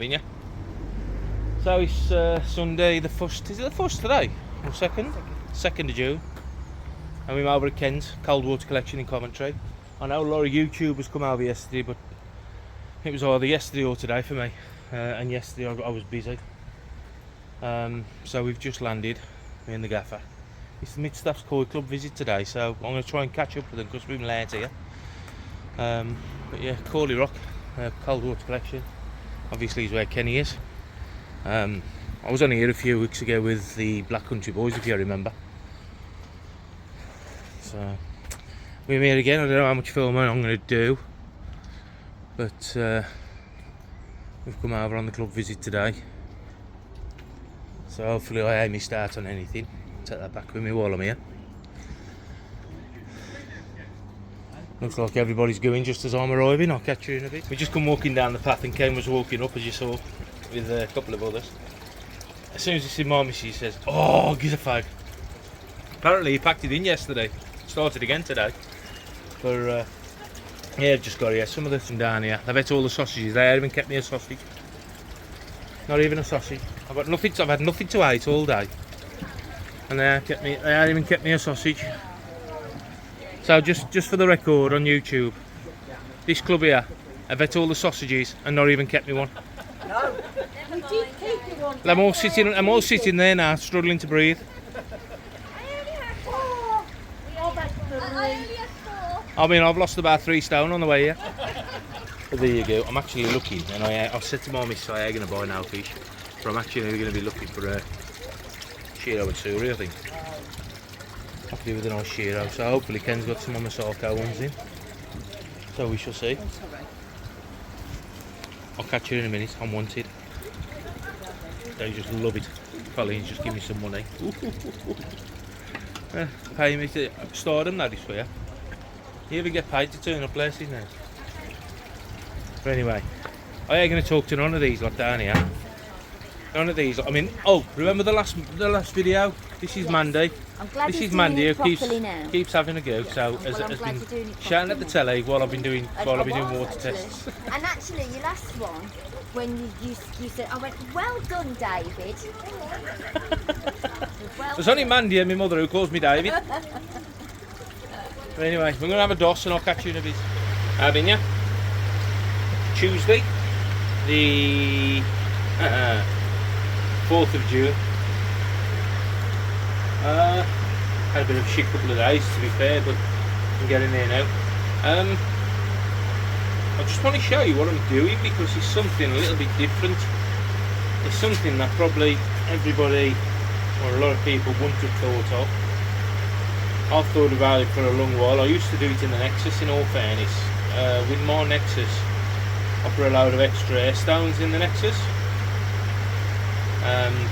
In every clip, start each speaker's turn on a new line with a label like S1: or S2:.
S1: having you? So it's Sunday the 1st, is it the 1st today? Or 2nd? 2nd of June. And we're over at Kent, Coldwater Collection in Coventry. I know a lot of YouTubers come over yesterday, but it was either yesterday or today for me. And yesterday I was busy. So we've just landed, me and the gaffer. It's the Mid-Staffs Koi Club visit today, so I'm going to try and catch up with them because we've been late here. But yeah, Corley Rock, Coldwater Collection, obviously is where Kenny is. I was only here a few weeks ago with the Black Country Boys, if you remember. So we're here again. I don't know how much filming I'm going to do, but we've come over on the club visit today. So hopefully I aim my start on anything. Take that back with me while I'm here. Looks like everybody's going just as I'm arriving. I'll catch you in a bit. We just come walking down the path and Ken was walking up, as you saw, with a couple of others. As soon as he sees my missus, he says, "Oh, give a fag." Apparently he packed it in yesterday. Started again today. But yeah, just got here. Some of them down here. They've ate all the sausages. They haven't even kept me a sausage. Not even a sausage. I've had nothing to eat all day. And they haven't even kept me a sausage. So just for the record on YouTube, this club here, I've ate all the sausages and not even kept me one.
S2: No, we did keep you one.
S1: I'm all sitting there now, struggling to breathe. I mean, I've lost about 3 stone on the way here. But there you go. I'm actually looking, and I said to my missus I'm going to buy now fish, but I'm actually going to be looking for a Shiro and Suri, I think. Have to do with a nice Shiro, so hopefully Ken's got some Masako ones in. So we shall see. I'll catch you in a minute. I'm wanted. They just love it. Colleen's just give me some money. Pay me to stardom, that is for you. You ever get paid to turn up places now? But anyway, I ain't going to talk to none of these lot down here. None of these. I mean, oh, remember the last video? This is Mandy.
S3: I'm glad
S1: this
S3: he's
S1: is Mandy
S3: doing
S1: who
S3: it properly now.
S1: keeps having a go. So
S3: Well,
S1: has
S3: I'm glad
S1: been
S3: you're doing it
S1: shouting at the telly while I've been doing water
S3: actually.
S1: tests.
S3: And actually, your last one, when you said, I went, "Well done, David." Well
S1: There's only Mandy and my mother who calls me David. But anyway, we're going to have a doss and I'll catch you in a bit. How been ya? Tuesday, the 4th of June. Had a bit of a shit couple of days, to be fair, but I'm getting there now. I just want to show you what I'm doing because it's something a little bit different. It's something that probably everybody or a lot of people wouldn't have thought of. I've thought about it for a long while. I used to do it in the Nexus, in all fairness. With my Nexus, I put a load of extra air stones in the Nexus.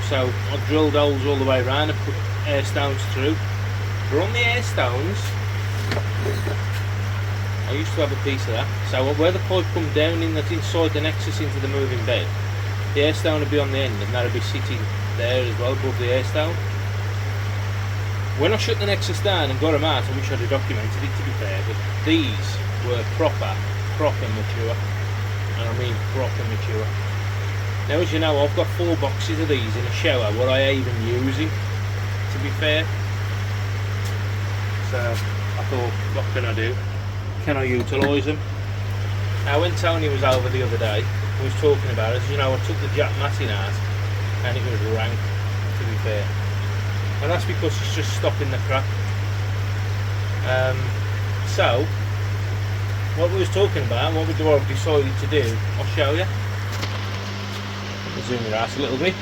S1: So I drilled holes all the way around and put air stones through. But on the air stones, I used to have a piece of that. So where the pipe comes down in, that's inside the Nexus into the moving bed, the air stone would be on the end and that would be sitting there as well above the air stone. When I shut the Nexus down and got them out, I wish I'd have documented it, to be fair, but these were proper mature. And I mean proper mature. Now, as you know, I've got 4 boxes of these in a shower, what I ain't even using, to be fair. So I thought, what can I do? Can I utilise them? Now, when Tony was over the other day, we was talking about it. As you know, I took the jack matting out, and it was rank, to be fair. And that's because it's just stopping the crack. So what we was talking about, what we've decided to do, I'll show you. Zoom it out a little bit.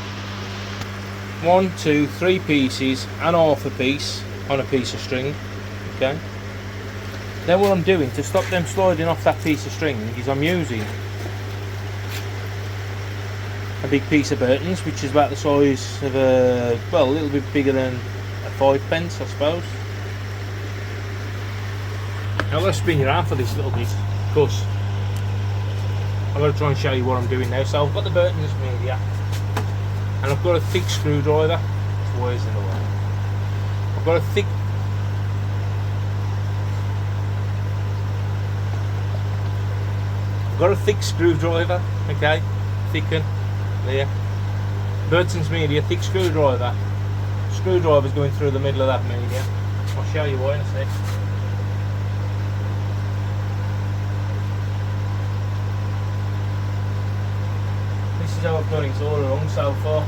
S1: 1, 2, 3 pieces and half a piece on a piece of string. Okay. Then what I'm doing to stop them sliding off that piece of string is I'm using a big piece of Burton's, which is about the size of a, well, a little bit bigger than a 5p, I suppose. Now I'm going to spin you around for this little bit, because I'm going to try and show you what I'm doing now. So I've got the Burton's media, and I've got a thick screwdriver. It's wires in the way. I've got a thick screwdriver, okay, thicken. there. Burton's media, thick screwdriver. Screwdriver's going through the middle of that media. I'll show you why in a sec. This is how I've done it all along so far.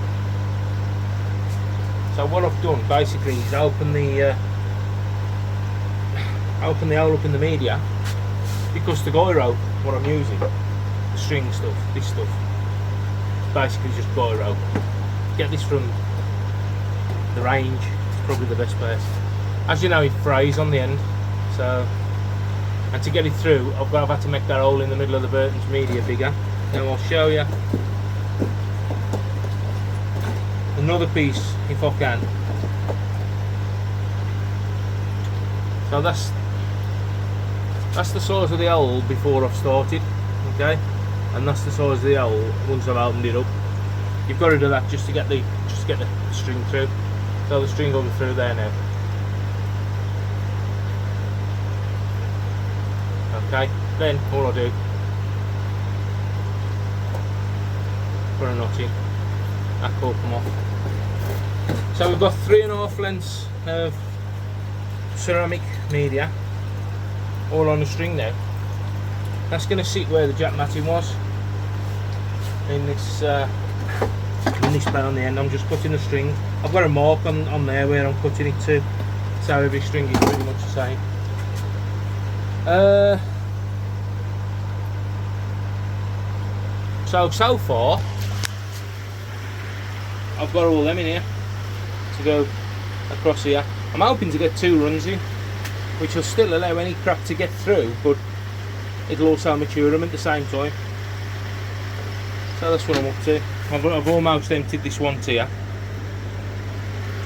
S1: So what I've done basically is open the hole up in the media, because the guy rope, what I'm using, the string stuff, this stuff, basically just guy rope. Get this from the range, it's probably the best place. As you know, it frays on the end, so, and to get it through, I've had to make that hole in the middle of the Burton's media bigger. Now I'll show you another piece if I can. So that's the size of the hole before I've started, okay, and that's the size of the hole once I've opened it up. You've got to do that just to get the string through. So the string will be through there now. Okay, then all I do, put a knot in, that will come off. So we've got 3.5 lengths of ceramic media all on the string now. That's going to sit where the jack matting was in this bit on the end. I'm just cutting the string. I've got a mark on there where I'm cutting it to, so every string is pretty much the same. So far I've got all them in here to go across here. I'm hoping to get 2 runs in, which will still allow any crap to get through, but it'll also mature them at the same time. So that's what I'm up to. I've almost emptied this one tier,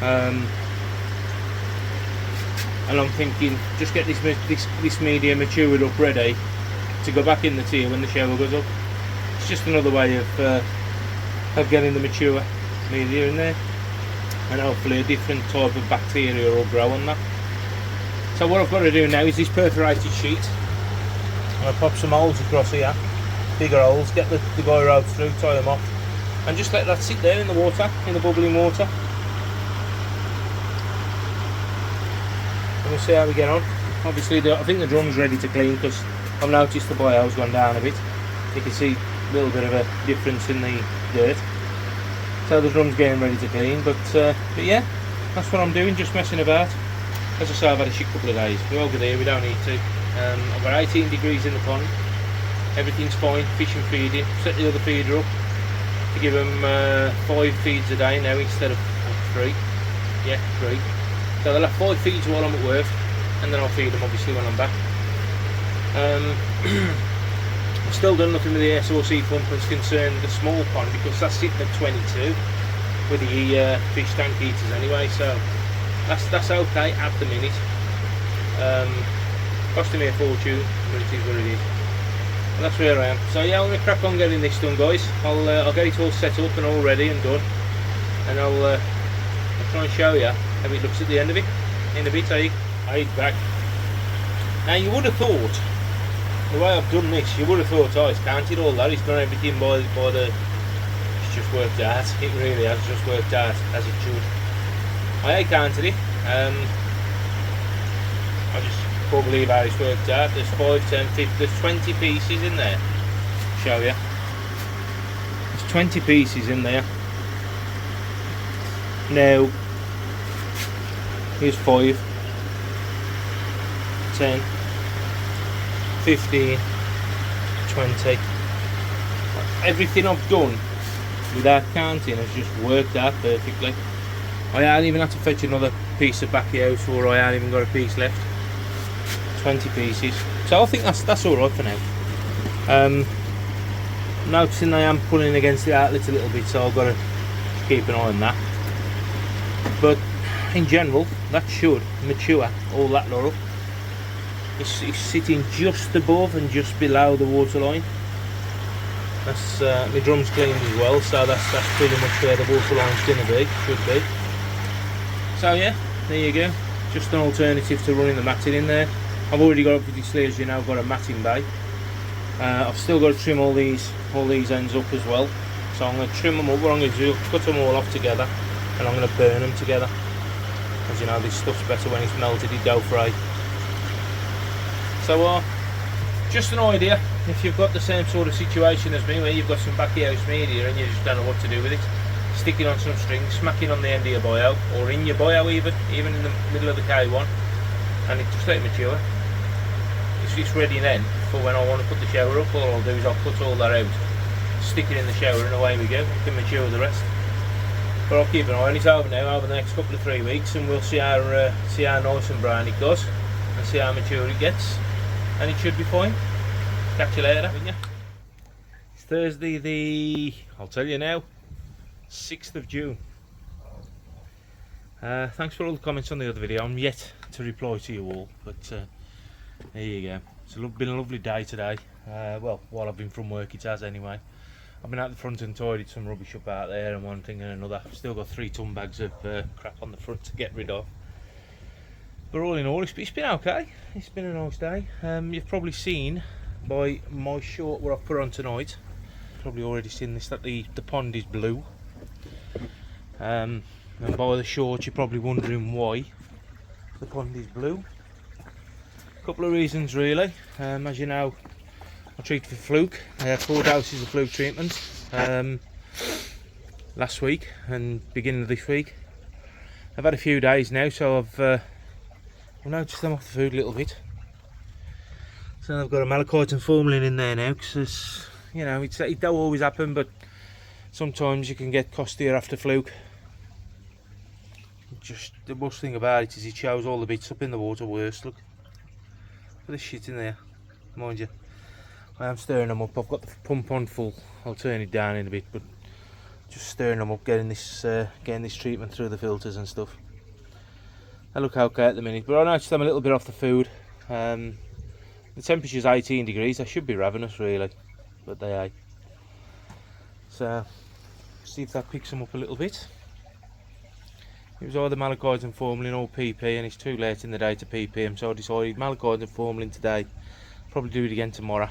S1: and I'm thinking just get this media matured up, ready to go back in the tier when the shower goes up. It's just another way of getting the mature media in there, and hopefully a different type of bacteria will grow on that. So what I've got to do now is this perforated sheet. I'm going to pop some holes across here, bigger holes, get the guy ropes through, tie them off, and just let that sit there in the water, in the bubbling water. And we'll see how we get on. Obviously I think the drum's ready to clean, because I've noticed the bio's gone down a bit. You can see a little bit of a difference in the dirt. So the drum's getting ready to clean, but yeah, that's what I'm doing, just messing about. As I say, I've had a shit couple of days. We're over there, we don't need to. I've got 18 degrees in the pond. Everything's fine, fish and feeding. Set the other feeder up to give them 5 feeds a day now instead of 3. Yeah, 3. So they'll have 5 feeds while I'm at work, and then I'll feed them obviously when I'm back. I've still done nothing with the SOC pump as concerned the small pond, because that's sitting at 22 with the fish tank heaters anyway, so that's okay at the minute. Costing me a fortune, but it is what it is. And that's where I am. So yeah, I'm going to crack on getting this done, guys. I'll get it all set up and all ready and done, and I'll try and show you how it looks at the end of it in a bit. I'll back. Now you would have thought, the way I've done this, you would have thought, oh, it's counted all that, it's done everything by the, it's just worked out. It really has just worked out as it should. I counted it. I just can't believe how it's worked out. There's 5, 10, 50, there's 20 pieces in there. Show you. There's 20 pieces in there. Now, here's 5, 10, 15, 20. Everything I've done without counting has just worked out perfectly. I hadn't even had to fetch another piece of backy out, or I hadn't even got a piece left. 20 pieces. So I think that's alright for now. Noticing I am pulling against the outlet a little bit, so I've got to keep an eye on that. But in general, that should mature all that lot up. It's sitting just above and just below the water line. That's my drum's cleaned as well, so that's pretty much where the water line's going to be, should be. So yeah, there you go. Just an alternative to running the matting in there. I've already got, obviously, as you know, I've got a matting bay. I've still got to trim all these ends up as well, So I'm going to trim them up. What I'm going to do, cut them all off together, and I'm going to burn them together. As you know, this stuff's better when it's melted, it go fry. So just an idea, if you've got the same sort of situation as me, where you've got some backy house media and you just don't know what to do with it, stick it on some string, smack it on the end of your boyo, or in your boyo even in the middle of the K1, and it just let it mature. It's ready then for when I want to put the shower up. All I'll do is I'll cut all that out, stick it in the shower, and away we go. We can mature the rest. But I'll keep an eye on it over now over the next couple of 3 weeks, and we'll see how nice and brown it goes, and see how mature it gets, and it should be fine. Catch you later, won't you? It's Thursday I'll tell you now, 6th of June. Thanks for all the comments on the other video. I'm yet to reply to you all, but there you go. It's been a lovely day today. Well, while I've been from work, it has anyway. I've been out the front and tidied some rubbish up out there and one thing and another. I've still got 3 ton bags of crap on the front to get rid of. But all in all, it's been okay. It's been a nice day. You've probably seen by my short what I've put on tonight. Probably already seen this, that the pond is blue. And by the short, you're probably wondering why the pond is blue. Couple of reasons really. As you know, I treated for fluke. I had 4 doses of fluke treatment last week and beginning of this week. I've had a few days now, so I've noticed them off the food a little bit. So I've got a malachite and formalin in there now, because you know it don't always happen, but sometimes you can get costier after fluke. Just the worst thing about it is it shows all the bits up in the water worse. Look. The shit in there, mind you. I am stirring them up. I've got the pump on full. I'll turn it down in a bit, but just stirring them up, getting this treatment through the filters and stuff. They look okay at the minute, but I noticed I'm a little bit off the food. The temperature's 18 degrees. I should be ravenous really, but they ain't. So see if that picks them up a little bit. It was either malachite and formalin or PP, and it's too late in the day to PP them, so I decided malachite and formalin today. Probably do it again tomorrow,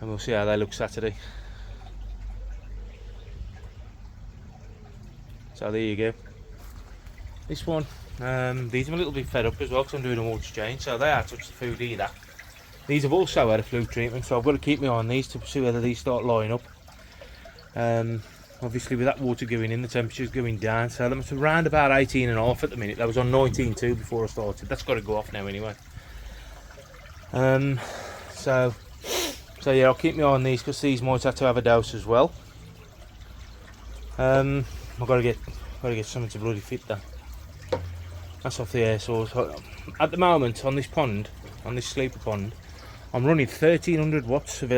S1: and we'll see how they look Saturday. So there you go. This one, these I'm a little bit fed up as well because I'm doing a water change, so they are touch the food either. These have also had a fluke treatment, so I've got to keep my eye on these to see whether these start lining up. Obviously with that water going in, the temperature's going down, so I'm at around about 18.5 at the minute. That was on 19.2 before I started. That's got to go off now anyway. So yeah, I'll keep my eye on these because these might have to have a dose as well. I've got to get something to bloody fit that. That's off the air source. At the moment on this pond, on this sleeper pond, I'm running 1300 watts of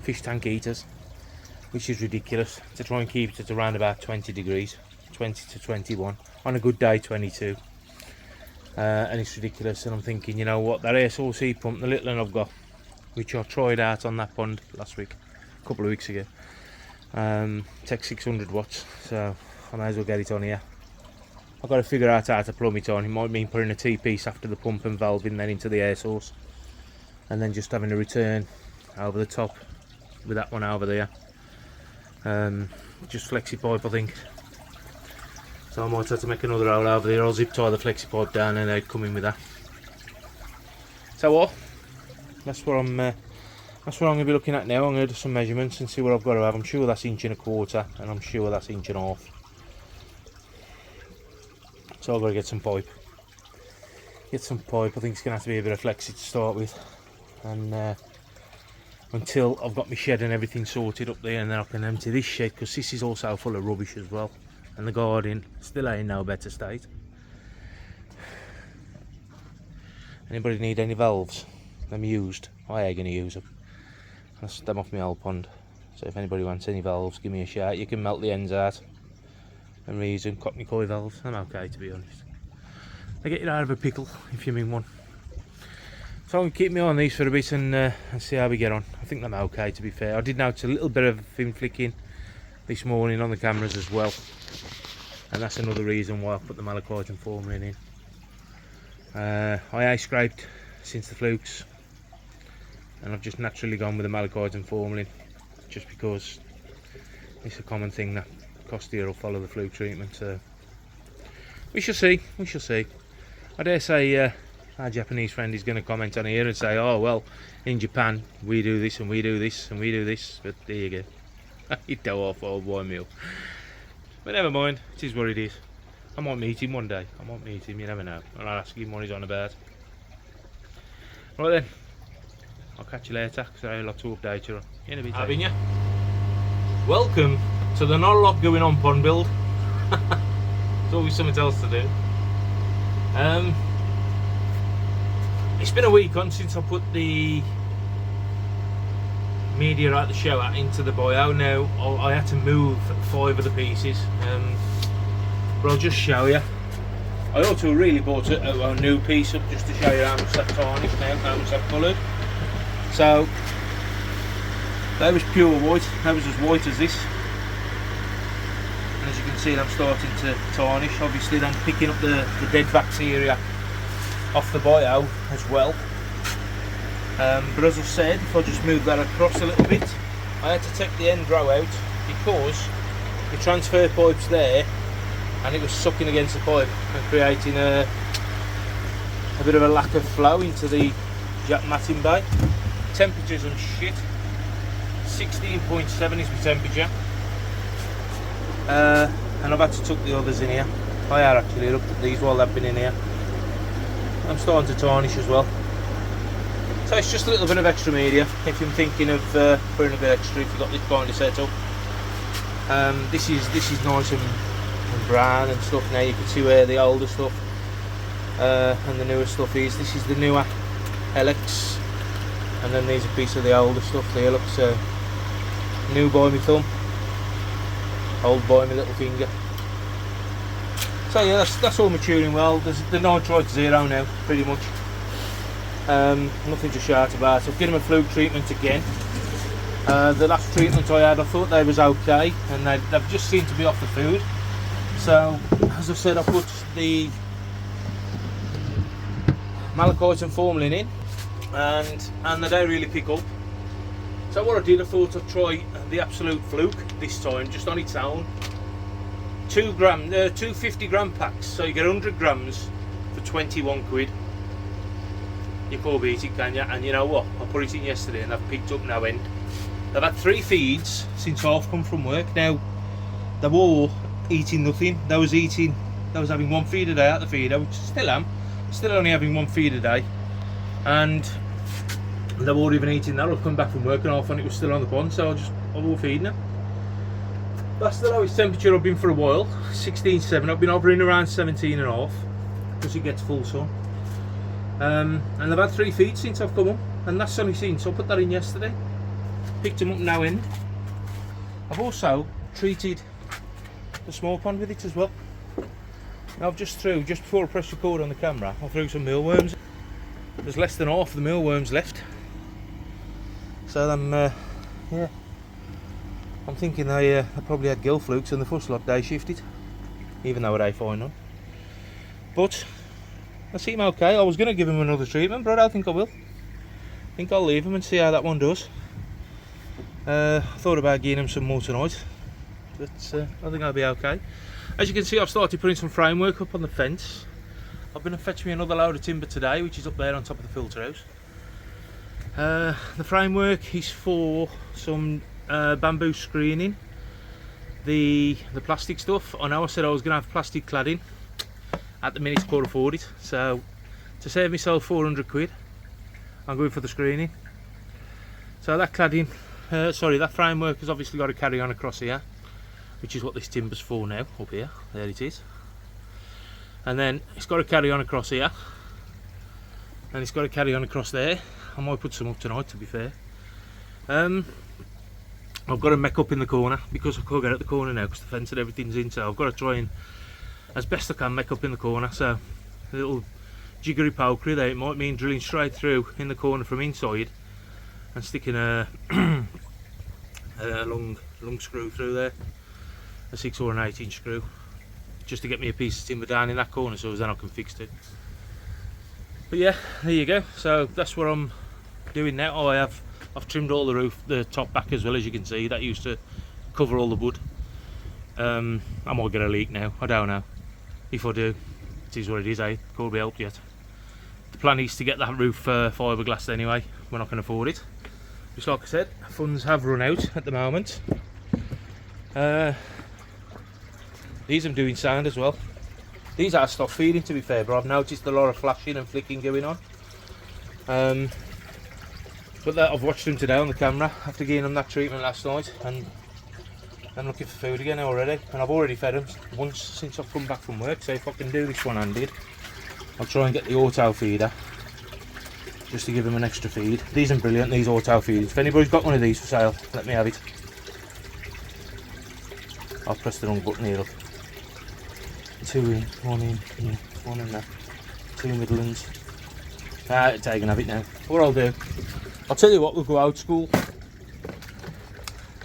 S1: fish tank heaters, which is ridiculous, to try and keep it at around about 20 degrees, 20 to 21, on a good day 22, and it's ridiculous. And I'm thinking, you know what, that air source heat pump, the little one I've got, which I tried out on that pond last week, a couple of weeks ago, takes 600 watts, so I may as well get it on here. I've got to figure out how to plumb it on. It might mean putting a T-piece after the pump and valve in, then into the air source, and then just having a return over the top with that one over there. Just flexi pipe I think, so I might have to make another hole over there. I'll zip tie the flexi pipe down and I'd come in with that. So what? That's what I'm going to be looking at now. I'm going to do some measurements and see what I've got to have. I'm sure that's 1.25 inches, and I'm sure that's 1.5 inches. So I've got to get some pipe. I think it's going to have to be a bit of flexi to start with, and until I've got my shed and everything sorted up there, and then I can empty this shed, because this is also full of rubbish as well, and the garden still ain't in no better state. Anybody need any valves? Them used? I ain't gonna use them. That's them off my old pond. So if anybody wants any valves, give me a shout. You can melt the ends out and reuse them. Cockney coy valves, I'm okay to be honest. They get you out of a pickle if you mean one. So I'm going to keep me on these for a bit and see how we get on. I think I'm okay to be fair. I did notice a little bit of fin flicking this morning on the cameras as well, and that's another reason why I put the malachite and formalin in. I ice scraped since the flukes, and I've just naturally gone with the malachite and formalin. just because it's a common thing that Costia will follow the fluke treatment. So we shall see. We shall see. I dare say our Japanese friend is going to comment on here and say, "Oh well, in Japan we do this and we do this and we do this." But there you go. You toe off, old boy meal. But never mind. It is what it is. I might meet him one day. I might meet him. You never know. And I'll ask him what he's on about. Right then. I'll catch you later because I have a lot to update you on. In a bit. Having you. Welcome to the not a lot going on pond build. There's always something else to do. It's been a week on since I put the media out the shower into the bio. Now I had to move 5 of the pieces, but I'll just show you. I ought to have really bought a new piece up just to show you how much that tarnished now, how much that coloured. So that was pure white, that was as white as this. And as you can see, I'm starting to tarnish. Obviously then picking up the dead bacteria off the bio as well. But as I said, if I just move that across a little bit, I had to take the end row out because the transfer pipe's there and it was sucking against the pipe and creating a bit of a lack of flow into the jack matting bay. Temperatures and shit. 16.7 is my temperature. And I've had to tuck the others in here. I have actually looked at these while they've been in here. I'm starting to tarnish as well. So it's just a little bit of extra media if you're thinking of putting a bit extra if you've got this kind of setup. This is nice and brown and stuff now. You can see where the older stuff and the newer stuff is. This is the newer Helix, and then there's a piece of the older stuff there. Looks new by my thumb, old by my little finger. So yeah, that's all maturing well. There's the nitrite 0 now, pretty much. Nothing to shout about. I've given them a fluke treatment again. The last treatment I had, I thought they was okay, and they've just seemed to be off the food. So, as I said, I put the malachite and formalin in, and they don't really pick up. So what I did, I thought I'd try the absolute fluke this time, just on its own. 2 50 gram packs, so you get 100 grams for 21 quid. You can't beat it, can you? And you know what? I put it in yesterday and I've picked up no end. They've had 3 feeds since I've come from work. Now, they were all eating nothing. They was having 1 feed a day at the feeder, which I still am. Still only having 1 feed a day. And they weren't even eating that. I've come back from work and I found it was still on the pond, so I was feeding them. That's the lowest temperature I've been for a while, 16.7. I've been hovering around 17.5 because it gets full sun. And they've had 3 feeds since I've come up, and that's only since I put that in yesterday. Picked them up now end. I've also treated the small pond with it as well. Now I've just before I press record on the camera, I threw some mealworms. There's less than half the mealworms left. So yeah, I'm thinking they probably had gill flukes and the first lot day shifted, even though they fine on. But they seem okay. I was going to give them another treatment, but I don't think I will. I think I'll leave them and see how that one does. I thought about giving them some more tonight, but I think I'll be okay. As you can see, I've started putting some framework up on the fence. I've been to fetch me another load of timber today, which is up there on top of the filter house. The framework is for some bamboo screening. The plastic stuff, I know I said I was going to have plastic cladding. At the minute I can't afford it, so to save myself 400 quid, I'm going for the screening. So that cladding, that framework has obviously got to carry on across here, which is what this timber's for now, up here, there it is. And then it's got to carry on across here, and it's got to carry on across there. I might put some up tonight, to be fair. I've got to make up in the corner, because I can't get at the corner now, because the fence and everything's in, so I've got to try and, as best I can, make up in the corner. So a little jiggery pokery there, it might mean drilling straight through in the corner from inside and sticking a long screw through there, a 6 or an 8-inch screw, just to get me a piece of timber down in that corner, so then I can fix it. But yeah, there you go. So that's what I'm doing now. I've I've trimmed all the roof, the top back as well, as you can see. That used to cover all the wood. I might get a leak now, I don't know. If I do, it is what it is, eh? Can't be helped yet. The plan is to get that roof fiberglassed anyway, when I can afford it. Just like I said, funds have run out at the moment. These I'm doing sound as well. These are stock feeding, to be fair, but I've noticed a lot of flashing and flicking going on. But I've watched them today on the camera after giving them that treatment last night, and I'm looking for food again already. And I've already fed them once since I've come back from work, so if I can do this one-handed, I'll try and get the auto feeder just to give them an extra feed. These are brilliant, these auto feeders. If anybody's got one of these for sale, let me have it. I've pressed the wrong button here, look. 2 in, 1 in, yeah, 1 in there. 2 Midlands. Take and have it now. What I'll do, I'll tell you what, we'll go old school.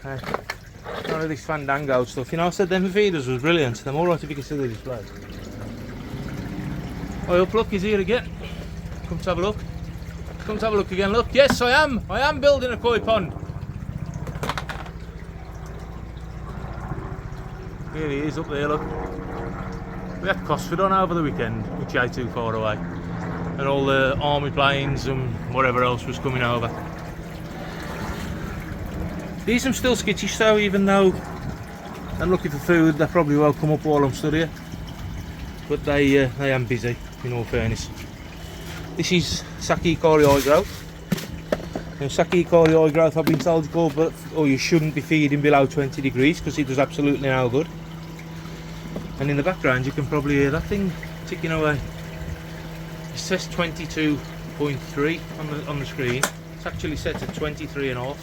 S1: None of this Fandango stuff. You know, I said them feeders was brilliant. They're alright if you can see the display. Oh, up, look, he's here again. Come to have a look. Come to have a look again, look. Yes, I am building a koi pond. Here he is up there, look. We had Cosford on over the weekend, which ain't too far away. And all the army planes and whatever else was coming over. These are still skittish though, even though I'm looking for food. They probably will come up while I'm studying. But they am busy, in all fairness. This is Saki Kori eye growth. Now, Saki Kori eye growth, I've been told you shouldn't be feeding below 20 degrees because it does absolutely no good. And in the background you can probably hear that thing ticking away. It says 22.3 on the screen. It's actually set at 23.5.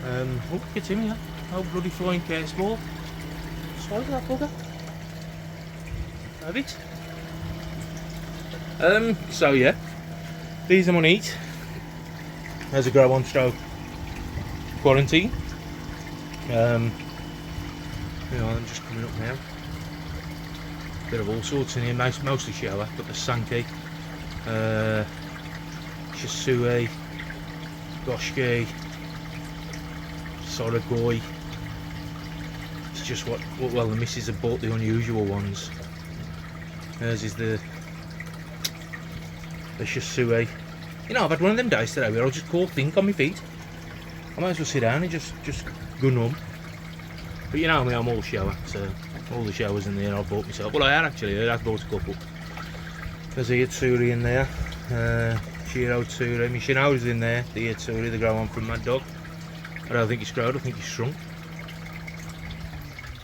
S1: Oh, look at him here. Oh, bloody flying case ball. Swallow that bugger. Have it. So yeah, these I'm gonna eat. There's a grow on stroke quarantine. You know, I'm just coming up now. Bit of all sorts in here, mostly shower, but the Sankey, Shisui, Goshki, Soragoi. It's just what well, the missus have bought the unusual ones. Hers is the Shisui. You know, I've had one of them days today where I'll just think on my feet. I might as well sit down and just go numb. But you know me, I'm all shower, so all the showers in there I've bought myself. Well, I had actually, I've bought a couple. There's a Yatsuri in there, Shiro Tsuri, my Shino's in there, the Yatsuri, the grow on from Mad Dog. I don't think he's growed, I think he's shrunk.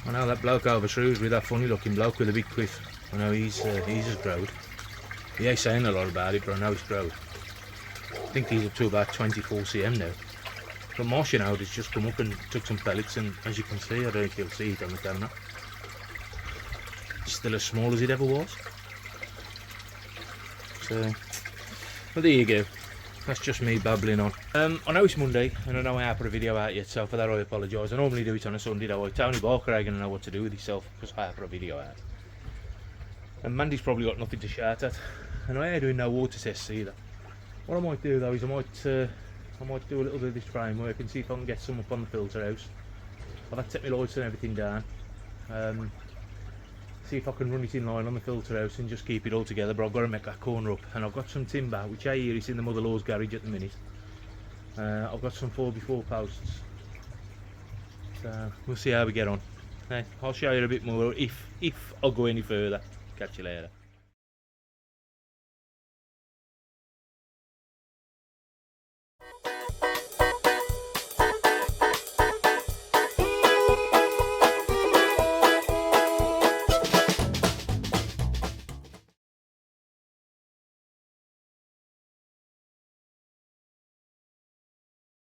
S1: I know that bloke over Shrewsbury, that funny looking bloke with a big quiff. I know he's just growed. He ain't saying a lot about it, but I know he's growed. I think he's up to about 24 cm now. But my Shino has just come up and took some pellets, and as you can see, I don't know if you'll see it on the camera, it's still as small as it ever was. So, but there you go. That's just me babbling on. I know it's Monday, and I know I haven't put a video out yet, so for that I apologise. I normally do it on a Sunday though. Tony Barker ain't gonna know what to do with himself because I haven't put a video out. And Mandy's probably got nothing to shout at. And I ain't doing no water tests either. What I might do though is I might do a little bit of this framework and see if I can get some up on the filter house. I've had to take my lights and everything down. See if I can run it in line on the filter house and just keep it all together, but I've got to make that corner up. And I've got some timber, which I hear is in the mother-in-law's garage at the minute. I've got some 4x4 posts. So we'll see how we get on. I'll show you a bit more if I go any further. Catch you later.